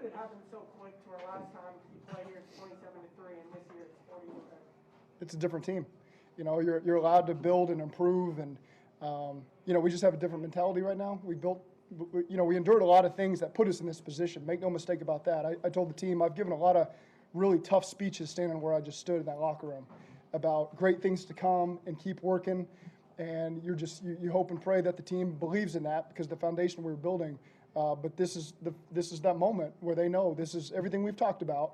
did it happen so quick to our last time you play here? It's 27-3, and this year it's 40. It's a different team. You're allowed to build and improve, and we just have a different mentality right now. We endured a lot of things that put us in this position. Make no mistake about that. I told the team I've given a lot of really tough speeches standing where I just stood in that locker room about great things to come and keep working. And you hope and pray that the team believes in that because the foundation we were building. But this is that moment where they know this is everything we've talked about.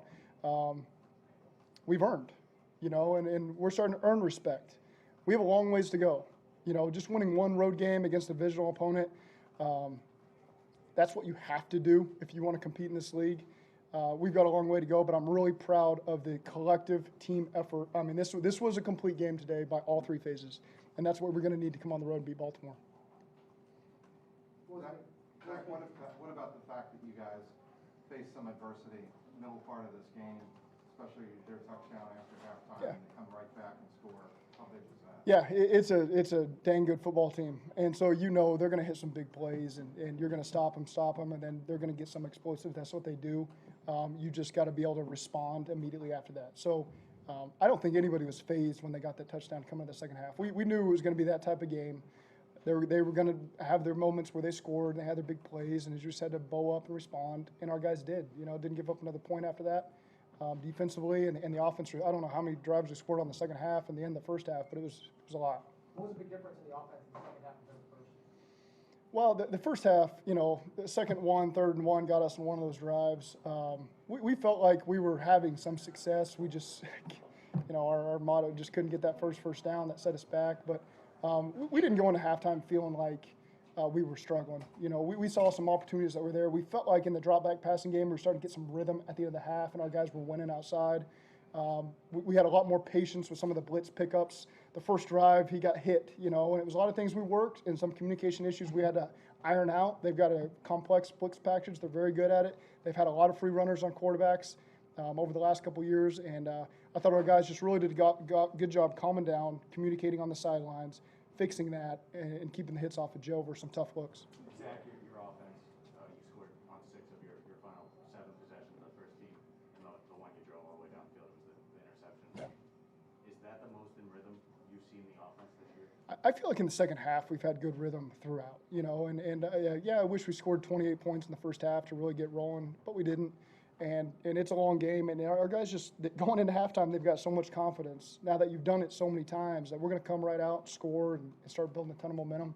We've earned, and we're starting to earn respect. We have a long ways to go. Just winning one road game against a divisional opponent, that's what you have to do if you want to compete in this league. We've got a long way to go, but I'm really proud of the collective team effort. I mean, this was a complete game today by all three phases, and that's what we're going to need to come on the road and beat Baltimore. Zach, what about the fact that you guys faced some adversity in the middle part of this game, especially their touchdown after halftime, and they come right back and score? How big was that? Yeah, it's a dang good football team, and so they're going to hit some big plays, and you're going to stop them, and then they're going to get some explosive. That's what they do. You just got to be able to respond immediately after that. So I don't think anybody was fazed when they got that touchdown coming in the second half. We knew it was going to be that type of game. They were going to have their moments where they scored and they had their big plays, and they just had to bow up and respond. And our guys did. Didn't give up another point after that. Defensively and the offense. I don't know how many drives they scored on the second half and the end of the first half, but it was a lot. What was the big difference in the offense in the second half compared to the first? Well, the first half, the second one, third and one got us in one of those drives. We felt like we were having some success. We just, our motto just couldn't get that first down that set us back. But we didn't go into halftime feeling like we were struggling. We saw some opportunities that were there. We felt like in the drop back passing game, we were starting to get some rhythm at the end of the half, and our guys were winning outside. We had a lot more patience with some of the blitz pickups. The first drive, he got hit, and it was a lot of things we worked and some communication issues we had to iron out. They've got a complex blitz package. They're very good at it. They've had a lot of free runners on quarterbacks over the last couple of years, and I thought our guys just really did a good job calming down, communicating on the sidelines, fixing that, and keeping the hits off of Joe versus some tough looks. Zach, your offense, you scored on 6 of your final 7 possessions of the first team, and the one you drove all the way downfield was the interception. Yeah. Is that the most in rhythm you've seen the offense this year? I feel like in the second half we've had good rhythm throughout, I wish we scored 28 points in the first half to really get rolling, but we didn't. And it's a long game, and our guys just going into halftime, they've got so much confidence now that you've done it so many times that we're going to come right out, score, and start building a ton of momentum.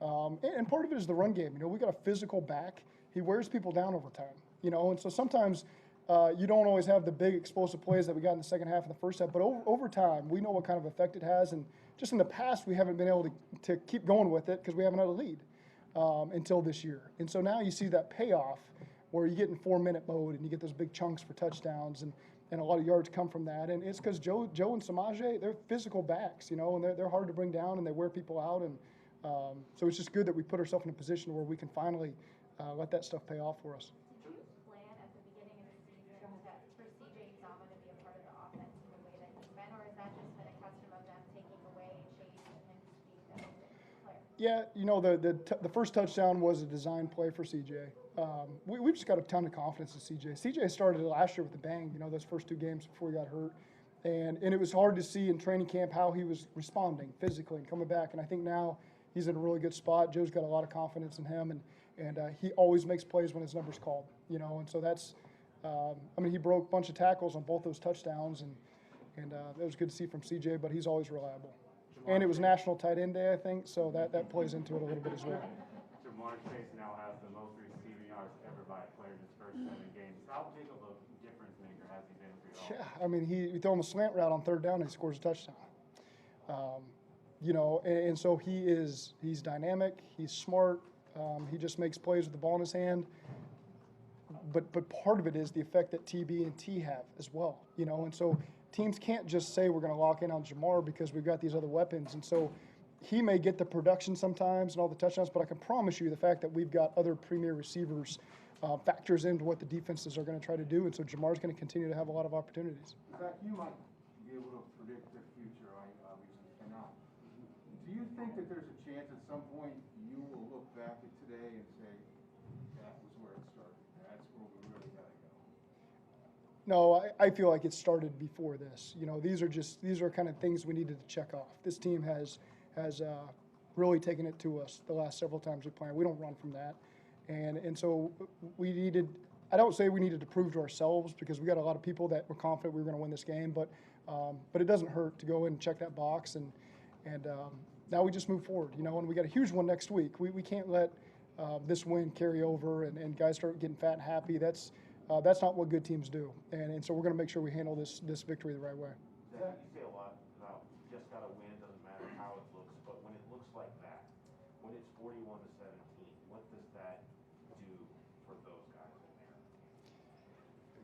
And part of it is the run game. We got a physical back. He wears people down over time. And so sometimes you don't always have the big explosive plays that we got in the second half of the first half, but over time we know what kind of effect it has. And just in the past we haven't been able to keep going with it because we haven't had a lead until this year. And so now you see that payoff, where you get in 4-minute mode and you get those big chunks for touchdowns and a lot of yards come from that. And it's because Joe and Samaje, they're physical backs, and they're hard to bring down and they wear people out. And so it's just good that we put ourselves in a position where we can finally let that stuff pay off for us. Did you plan at the beginning of the season that for C.J. Uzomah to be a part of the offense in the way that he's been, or is that just been a custom of them taking away Chase and him to be the player? Yeah, the first touchdown was a design play for CJ. We've just got a ton of confidence in CJ. CJ started last year with a bang, those first 2 games before he got hurt. And it was hard to see in training camp how he was responding physically and coming back. And I think now he's in a really good spot. Joe's got a lot of confidence in him, and he always makes plays when his number's called, And so that's, he broke a bunch of tackles on both those touchdowns, and that was good to see from CJ, but he's always reliable. And it was National Tight End Day, I think, so that plays into it a little bit as well. Jamar Chase now has the most receiving yards ever by a player in his first 7 games. How big of a difference maker has he been for you all? Yeah, he throw him a slant route on 3rd down and he scores a touchdown. And so he's dynamic, he's smart, he just makes plays with the ball in his hand. But part of it is the effect that TB and T have as well, and so teams can't just say we're going to lock in on Jamar because we've got these other weapons. And so he may get the production sometimes and all the touchdowns, but I can promise you the fact that we've got other premier receivers factors into what the defenses are going to try to do. And so Jamar's going to continue to have a lot of opportunities. In fact, you might be able to predict the future, right? Obviously you cannot. Do you think that there's a chance at some point you will look back at today and say, that was where it started? That's where we really got to go? No, I feel like it started before this. You know, these are kind of things we needed to check off. This team has really taken it to us the last several times we played. We don't run from that, and so we needed. I don't say we needed to prove to ourselves because we got a lot of people that were confident we were going to win this game, but it doesn't hurt to go in and check that box and now we just move forward. You know, and we got a huge one next week. We can't let this win carry over and guys start getting fat and happy. That's not what good teams do, and so we're going to make sure we handle this victory the right way. Zach, you say a lot about just got to win, it doesn't matter how it looks, but when it looks like that, when it's 41-17, what does that do for those guys in there?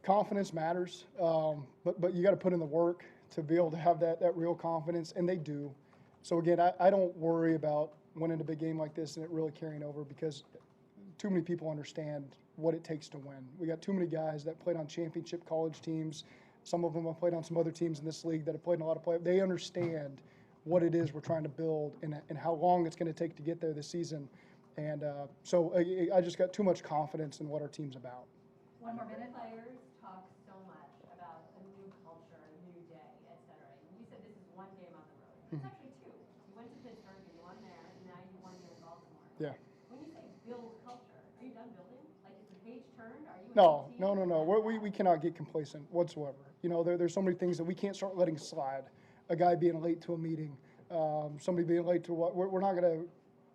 Confidence matters, but you got to put in the work to be able to have that real confidence, and they do. So again, I don't worry about winning a big game like this and it really carrying over because too many people understand what it takes to win. We got too many guys that played on championship college teams. Some of them have played on some other teams in this league that have played in a lot of play. They understand what it is we're trying to build and how long it's going to take to get there this season. And so I just got too much confidence in what our team's about. One more minute. Players talk so much about a new culture, a new day, et cetera. And you said this is one game on the road. It's actually two. You went to Pittsburgh, you won there, and now you won here in Baltimore. Yeah. When you say build culture, are you done building? Like, is the page turned? Are you No. We cannot get complacent whatsoever. You know, there's so many things that we can't start letting slide. A guy being late to a meeting, somebody being late to what we're not gonna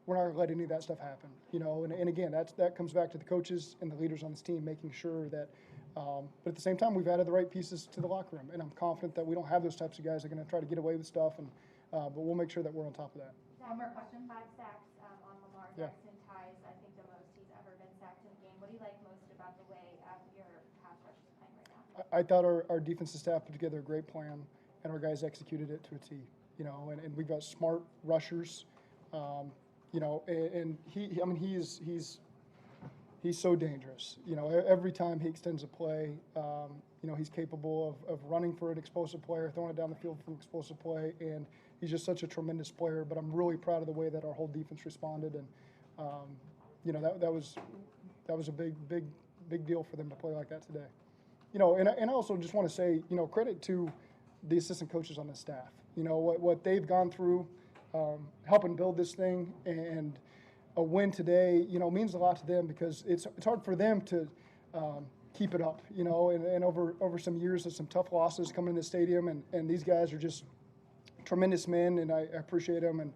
let any of that stuff happen. You know, and again, that comes back to the coaches and the leaders on this team making sure that. But at the same time, we've added the right pieces to the locker room, and I'm confident that we don't have those types of guys that are going to try to get away with stuff. And but we'll make sure that we're on top of that. One more question. 5 sacks on Lamar Yeah. Jackson ties, I think, the most he's ever been sacked in a game. What do you like most about the way your pass rush is playing right now? I thought our defensive staff put together a great plan, and our guys executed it to a T. You know, and we've got smart rushers. You know, and he's so dangerous. You know, every time he extends a play, you know, he's capable of running for an explosive player, throwing it down the field for an explosive play, and he's just such a tremendous player. But I'm really proud of the way that our whole defense responded, and you know, that was a big deal for them to play like that today. You know, and I also just want to say, you know, credit to the assistant coaches on the staff. You know, what they've gone through, helping build this thing, and a win today, you know, means a lot to them because it's hard for them to keep it up, you know, and over some years of some tough losses coming in the stadium, and these guys are just tremendous men, and I appreciate them and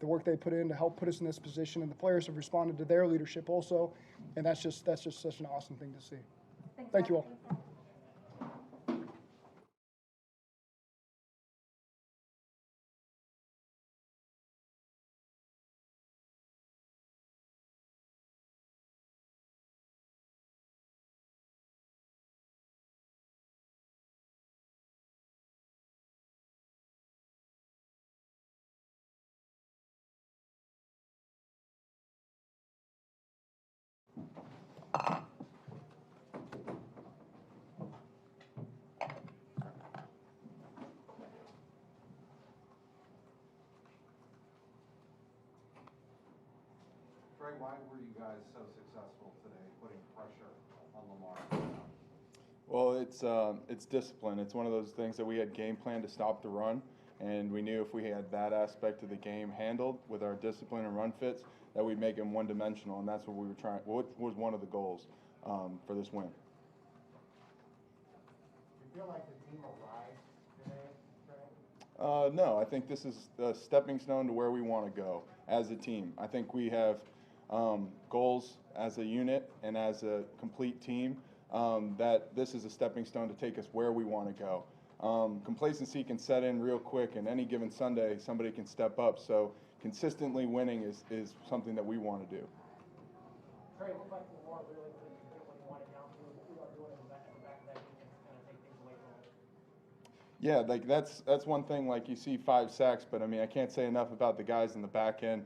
the work they put in to help put us in this position, and the players have responded to their leadership also, and that's just such an awesome thing to see. Thank you all. Trey, why were you guys so successful today putting pressure on Lamar? Well, it's discipline. It's one of those things that we had game plan to stop the run, and we knew if we had that aspect of the game handled with our discipline and run fits, that we'd make him one-dimensional, and that's what we were trying. What was one of the goals for this win. Do you feel like the team arrived today, Trey? No, I think this is a stepping stone to where we want to go as a team. I think we have goals as a unit and as a complete team that this is a stepping stone to take us where we want to go. Complacency can set in real quick, and any given Sunday, somebody can step up. So consistently winning is something that we want to do. Trey, it looked like Lamar really couldn't get what he wanted down to. What we are doing in the back of that defense to kind of take things away from it. Yeah, like that's one thing. Like you see 5 sacks, but I mean I can't say enough about the guys in the back end.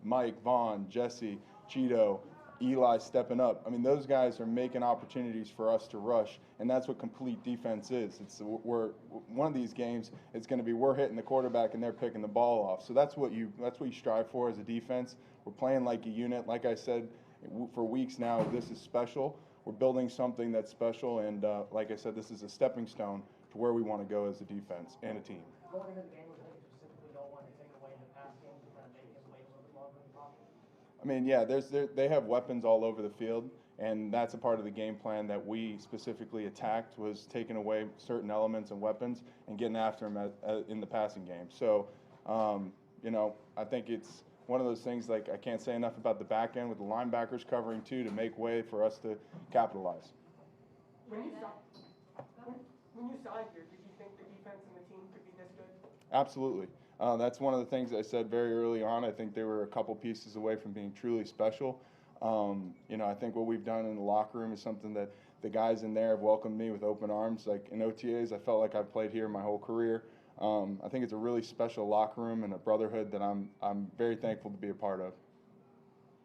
Mike, Vaughn, Jesse, Cheeto, Eli stepping up. I mean those guys are making opportunities for us to rush, and that's what complete defense is. We're one of these games. It's going to be we're hitting the quarterback and they're picking the ball off. So that's what you strive for as a defense. We're playing like a unit. Like I said, for weeks now, this is special. we're building something that's special, and like I said, this is a stepping stone to where we want to go as a defense and a team. Going into the game, was it specifically don't want to take away the pass game to kind of make him wait a little bit longer in the pocket? I mean, yeah, they have weapons all over the field, and that's a part of the game plan that we specifically attacked, was taking away certain elements and weapons and getting after them in the passing game. So, you know, I think it's one of those things, like, I can't say enough about the back end with the linebackers covering too, to make way for us to capitalize. When you signed here, did you think the defense and the team could be this good? Absolutely. That's one of the things I said very early on. I think they were a couple pieces away from being truly special. You know, I think what we've done in the locker room is something that the guys in there have welcomed me with open arms. Like in OTAs, I felt like I've played here my whole career. I think it's a really special locker room and a brotherhood that I'm very thankful to be a part of.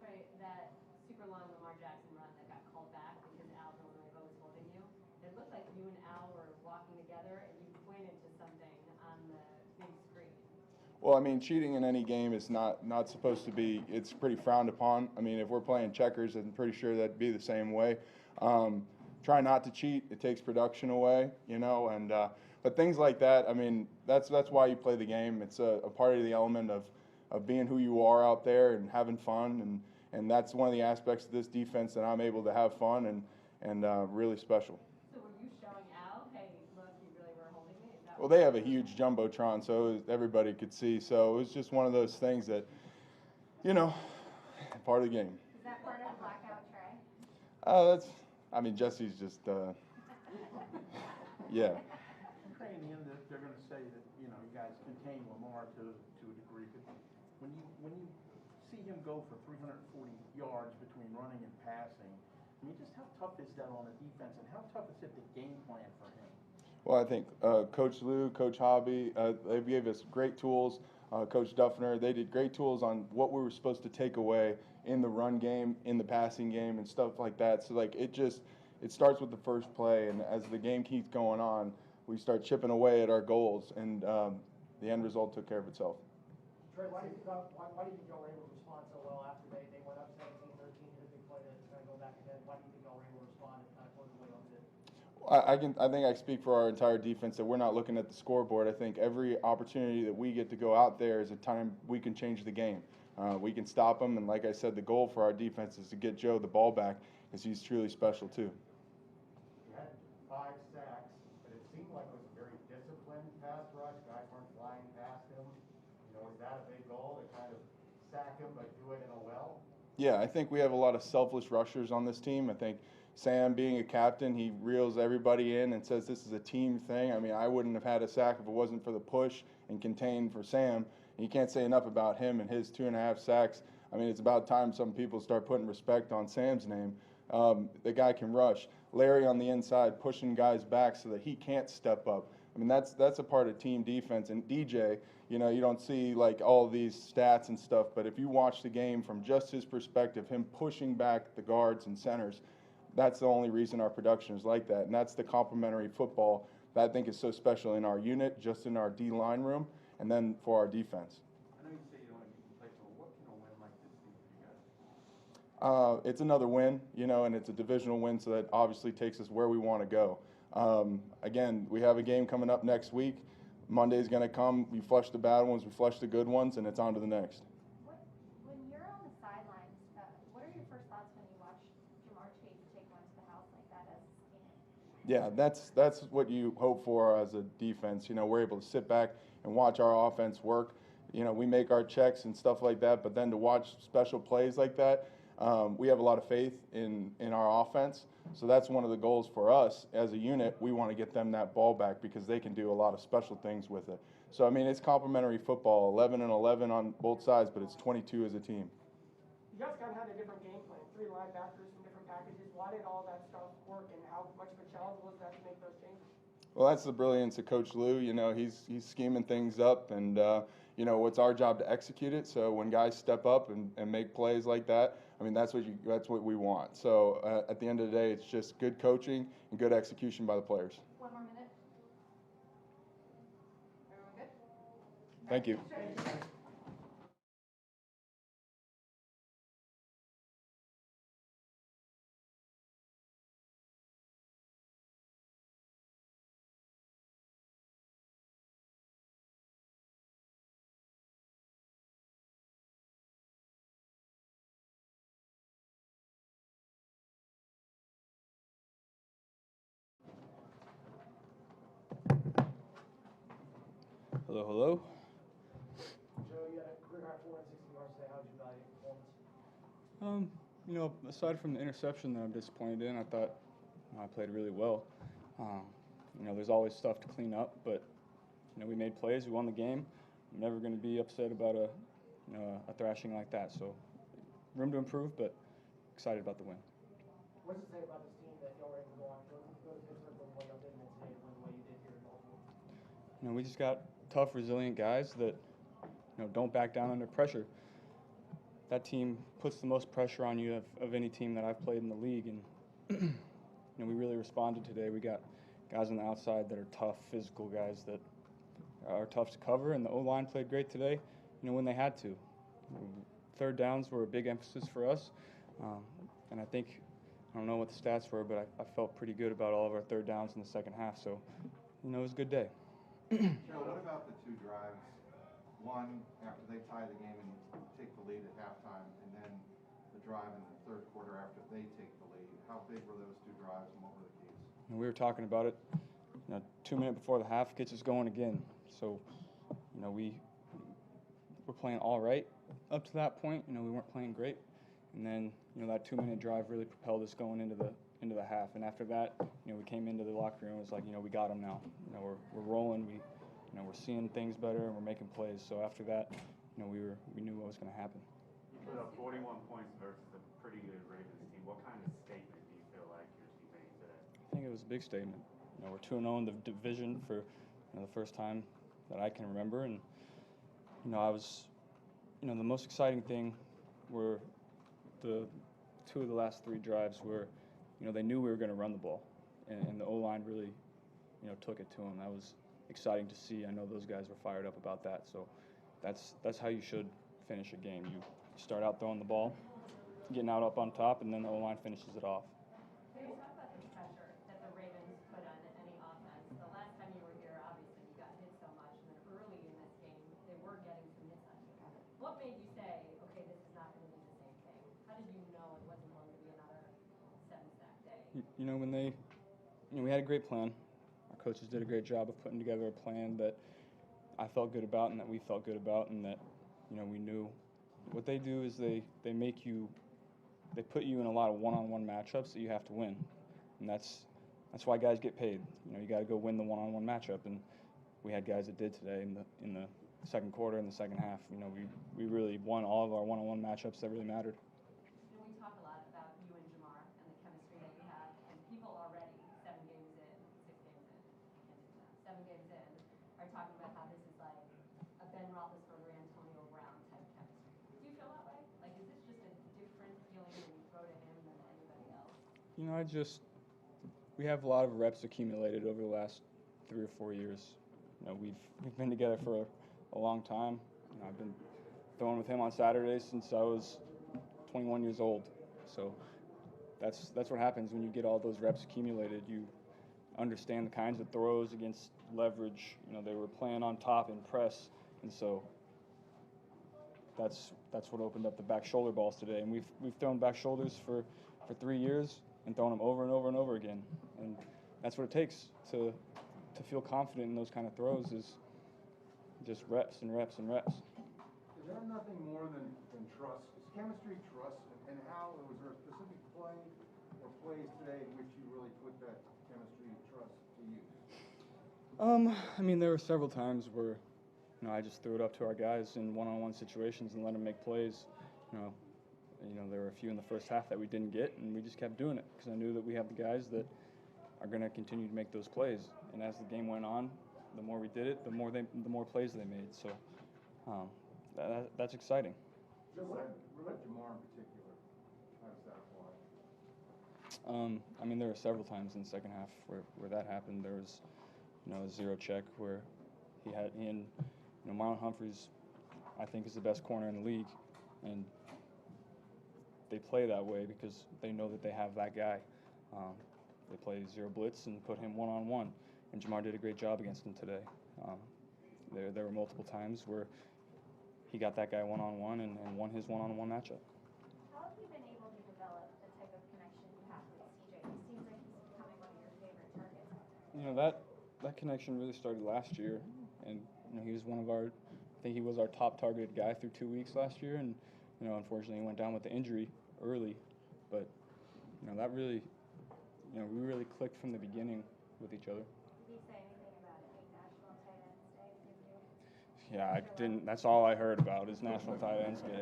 Right, that super long Lamar Jackson run that got called back because Al Villanueva was holding you. It looked like you and Al were walking together and you pointed to something on the big screen. Well, I mean, cheating in any game is not supposed to be, it's pretty frowned upon. I mean, if we're playing checkers, I'm pretty sure that'd be the same way. Try not to cheat. It takes production away, you know, and but things like that, I mean, that's why you play the game. It's a part of the element of being who you are out there and having fun, and that's one of the aspects of this defense that I'm able to have fun and really special. So were you showing Al, hey, look, you really were holding me? Is that Well, they have a huge jumbotron, so everybody could see. So it was just one of those things that, you know, part of the game. Is that part of the blackout tray? I mean, Jesse's just, yeah. Trey, in the end, they're going to say that, you know, you guys contain Lamar to a degree, but when you see him go for 340 yards between running and passing, I mean, just how tough is that on the defense, and how tough is it to game plan for him? Well, I think Coach Lou, Coach Hobby, they gave us great tools. Coach Duffner, they did great tools on what we were supposed to take away in the run game, in the passing game, and stuff like that. So, like, it starts with the first play, and as the game keeps going on, we start chipping away at our goals, and the end result took care of itself. Trey, why do you think y'all were able to respond so well after they went up 17-13, hit a big play to kind of go back ahead? Why do you think y'all were able to respond and kind of close the way y'all did? I think I speak for our entire defense that we're not looking at the scoreboard. I think every opportunity that we get to go out there is a time we can change the game. We can stop them, and like I said, the goal for our defense is to get Joe the ball back, because he's truly special too. You had 5 sacks, but it seemed like it was a very disciplined pass rush. Guys weren't flying past him. You know, is that a big goal to kind of sack him but do it in a well? Yeah, I think we have a lot of selfless rushers on this team. I think Sam, being a captain, he reels everybody in and says this is a team thing. I mean, I wouldn't have had a sack if it wasn't for the push and contain for Sam. And you can't say enough about him and his 2.5 sacks. I mean, it's about time some people start putting respect on Sam's name. The guy can rush. Larry on the inside pushing guys back so that he can't step up. I mean, that's a part of team defense. And DJ, you know, you don't see like all these stats and stuff, but if you watch the game from just his perspective, him pushing back the guards and centers, that's the only reason our production is like that. And that's the complementary football that I think is so special in our unit, just in our D-line room, and then for our defense. I know you say you don't want to be complacent, but what can a win like this do for you guys? It's another win, you know, and it's a divisional win, so that obviously takes us where we want to go. Again, we have a game coming up next week. Monday's going to come. We flush the bad ones, we flush the good ones, and it's on to the next. When you're on the sidelines, what are your first thoughts when you watch Jamar Chase take one to the house like that as his teammate? Yeah, that's what you hope for as a defense. You know, we're able to sit back and watch our offense work. You know, we make our checks and stuff like that, but then to watch special plays like that, we have a lot of faith in our offense. So that's one of the goals for us as a unit. We want to get them that ball back because they can do a lot of special things with it. So, I mean, it's complementary football, 11 and 11 on both sides, but it's 22 as a team. You guys kind of had a different game plan, 3 linebackers from different packages. Why did all that stuff work, and how much of a challenge was that to make those changes? Well, that's the brilliance of Coach Lou. You know, he's scheming things up, and you know, it's our job to execute it. So when guys step up and make plays like that, I mean, that's what we want. So at the end of the day, it's just good coaching and good execution by the players. 1 more minute. Everyone good? Thank you. Sure. Hello, hello. Joe, you had a career high 460 yards today. How did you value your performance? Aside from the interception that I'm disappointed in, I thought I played really well. There's always stuff to clean up, but we made plays, we won the game. I'm never going to be upset about a thrashing like that. So, room to improve, but excited about the win. What does it say about this team that y'all were able to go on, go to Pittsburgh with what y'all did today to win the way you did here in Baltimore? We just got tough, resilient guys that don't back down under pressure. That team puts the most pressure on you of any team that I've played in the league, and we really responded today. We got guys on the outside that are tough, physical guys that are tough to cover, and the O-line played great today, when they had to. Third downs were a big emphasis for us, and I think, I don't know what the stats were, but I felt pretty good about all of our third downs in the second half, so, it was a good day. Joe, what about the two drives? One, after they tie the game and take the lead at halftime, and then the drive in the third quarter after they take the lead. How big were those two drives, and what were the keys? We were talking about it, 2 minutes before the half gets us going again. So, we were playing all right up to that point. We weren't playing great, and then that 2-minute drive really propelled us going into the half. And after that, we came into the locker room. It was like, we got them now. We're rolling. We're seeing things better and we're making plays. So after that, we knew what was going to happen. You put up 41 points versus a pretty good Ravens team. What kind of statement do you feel like your team made today? I think it was a big statement. We're 2-0 in the division for the first time that I can remember, and I was, the most exciting thing were the two of the last three drives where, they knew we were going to run the ball, and the O-line really, took it to them. That was exciting to see. I know those guys were fired up about that. So that's how you should finish a game. You start out throwing the ball, getting out up on top, and then the O-line finishes it off. So you talk about the pressure that the Ravens put on any offense. The last time you were here, obviously, you got hit so much, and then early in this game, they were getting some hits on you. What made you say, okay, this is not going to be the same thing? How did you know it wasn't going to be another 7-sack day? When we had a great plan. Our coaches did a great job of putting together a plan that I felt good about and that we felt good about, and that, we knew. What they do is they put you in a lot of one-on-one matchups that you have to win, and that's why guys get paid. You got to go win the one-on-one matchup, and we had guys that did today in the second quarter and the second half. We really won all of our one-on-one matchups that really mattered. We talk a lot about you and Jamar and the chemistry that you have, and people already 7 games in, 7 games in, are talking about how this is like a Ben Roethlisberger, Antonio Brown type chemistry. Do you feel that way? Like, is this just a different feeling when you throw to him than anybody else? We have a lot of reps accumulated over the last 3 or 4 years. We've been together for a long time. I've been throwing with him on Saturdays since I was 21 years old. So that's what happens when you get all those reps accumulated. You understand the kinds of throws against leverage. They were playing on top in press, and so that's what opened up the back shoulder balls today. And we've thrown back shoulders for 3 years and thrown them over and over and over again. And that's what it takes to feel confident in those kind of throws, is just reps and reps and reps. Is there nothing more than trust? Is chemistry trust, and how was there a specific play or plays today in which you really put that chemistry and trust to use? There were several times where, I just threw it up to our guys in one-on-one situations and let them make plays. There were a few in the first half that we didn't get, and we just kept doing it because I knew that we have the guys that are going to continue to make those plays. And as the game went on, the more we did it, the more plays they made. So that's exciting. What about Jamar in particular? How does that apply? There were several times in the second half where that happened. There was, a zero check where he and Marlon Humphreys, I think, is the best corner in the league, and they play that way because they know that they have that guy. They play zero blitz and put him one-on-one, and Jamar did a great job against him today. There were multiple times where he got that guy one-on-one and won his one-on-one matchup. How have you been able to develop the type of connection you have with CJ? He seems like he's becoming one of your favorite targets out there. That connection really started last year, and he was I think he was our top targeted guy through 2 weeks last year, and unfortunately he went down with the injury early. But that really, we really clicked from the beginning with each other. Did he say anything about it being National Tight Ends Day with you? Yeah, I didn't. That's all I heard about is National Tight Ends Day.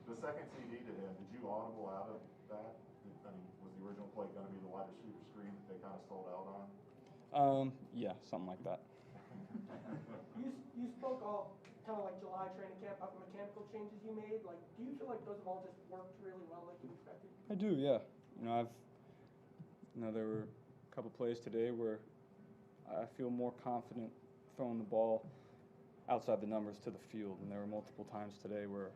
The second CD to him, did you audible out of that? I mean, was the original play going to be the wide receiver screen that they kind of sold out on? Yeah, something like that. You spoke of kind of like July training camp about the mechanical changes you made. Like, do you feel like those have all just worked really well like you expected? I do, yeah. There were a couple plays today where I feel more confident throwing the ball outside the numbers to the field, and there were multiple times today where,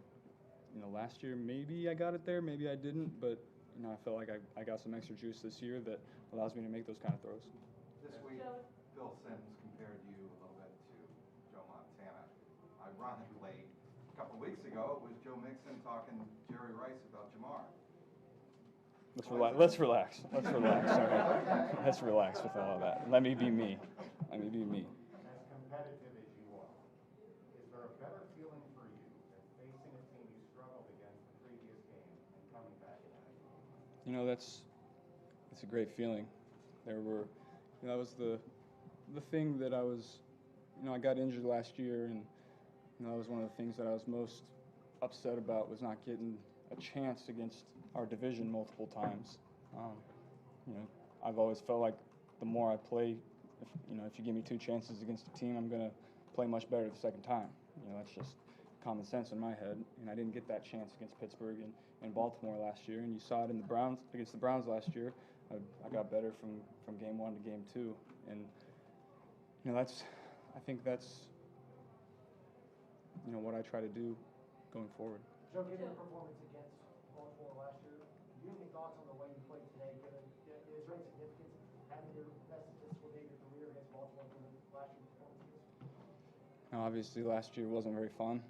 last year maybe I got it there, maybe I didn't, but I felt like I got some extra juice this year that allows me to make those kind of throws. This week, Bill Sims compared you a little bit to Joe Montana. Ironically, a couple weeks ago, it was Joe Mixon talking Jerry Rice about Jamar. Let's relax. All right. Let's relax with all of that. Let me be me. As competitive as you are, is there a better feeling for you than facing a team you struggled against the previous game and coming back at it? It's a great feeling. That was the thing that I was, I got injured last year, and that was one of the things that I was most upset about, was not getting a chance against our division multiple times. I've always felt like the more I play, if you give me 2 chances against a team, I'm going to play much better the second time. That's just common sense in my head, and I didn't get that chance against Pittsburgh and Baltimore last year, and you saw it in against the Browns last year. I got better from game 1 to game 2, and I think that's what I try to do going forward. Joe, given your performance against Baltimore last year, do you have any thoughts on the way you played today? Given is there any significance having your best statistical day of your career against Baltimore given last year's performances? Obviously, last year wasn't very fun.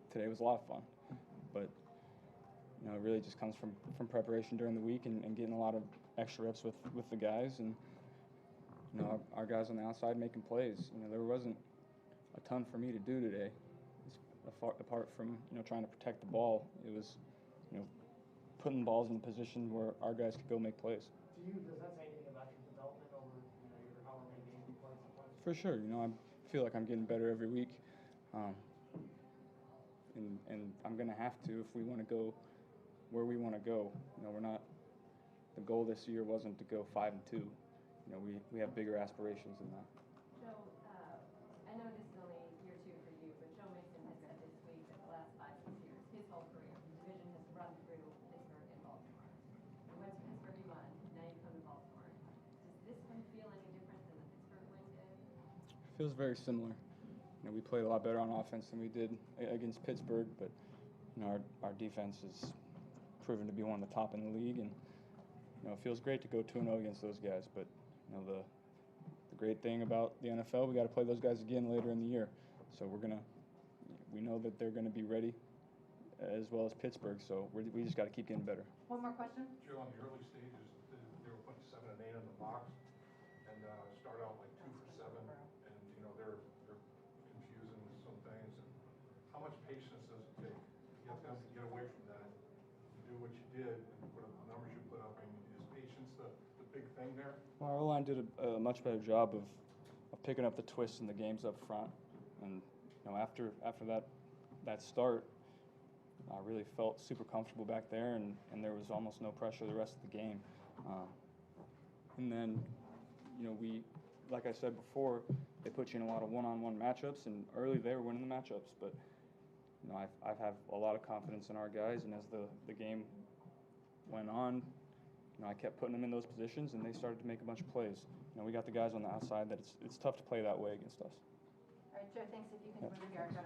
Today was a lot of fun, but it really just comes from preparation during the week and getting a lot of extra reps with the guys, and our guys on the outside making plays. There wasn't a ton for me to do today, apart from trying to protect the ball. It was putting balls in a position where our guys could go make plays. To you, does that say anything about your development over your however many games you played so far? For sure, I feel like I'm getting better every week, and I'm going to have to if we want to go where we want to go. We're not. The goal this year wasn't to go 5-2. We have bigger aspirations than that. Joe, I know this is only year 2 for you, but Joe Mixon has said this week that the last 5-6 years, his whole career, the division has run through Pittsburgh and Baltimore. You went to Pittsburgh, you won. Now you come to Baltimore. Does this one feel any different than the Pittsburgh win did? It feels very similar. We played a lot better on offense than we did against Pittsburgh, but our defense has proven to be one of the top in the league, and it feels great to go 2-0 against those guys. But the great thing about the NFL, we got to play those guys again later in the year. So we know that they're gonna be ready, as well as Pittsburgh. So we just got to keep getting better. One more question. Joe, on the early stages, they were putting 7 and 8 in the box, and start out like 2 for 7, and they're confusing some things. And how much patience does it take to get them to get away from that, to do what you did, and put up the numbers you put up? I mean, is patience the big thing there? Well, our O-line did a much better job of picking up the twists in the games up front, and after that start, I really felt super comfortable back there, and there was almost no pressure the rest of the game. And then, we, like I said before, they put you in a lot of one-on-one matchups, and early they were winning the matchups. But I've had a lot of confidence in our guys, and as the game went on, I kept putting them in those positions, and they started to make a bunch of plays. We got the guys on the outside that it's tough to play that way against us. All right, Joe, thanks. If you can move your guard,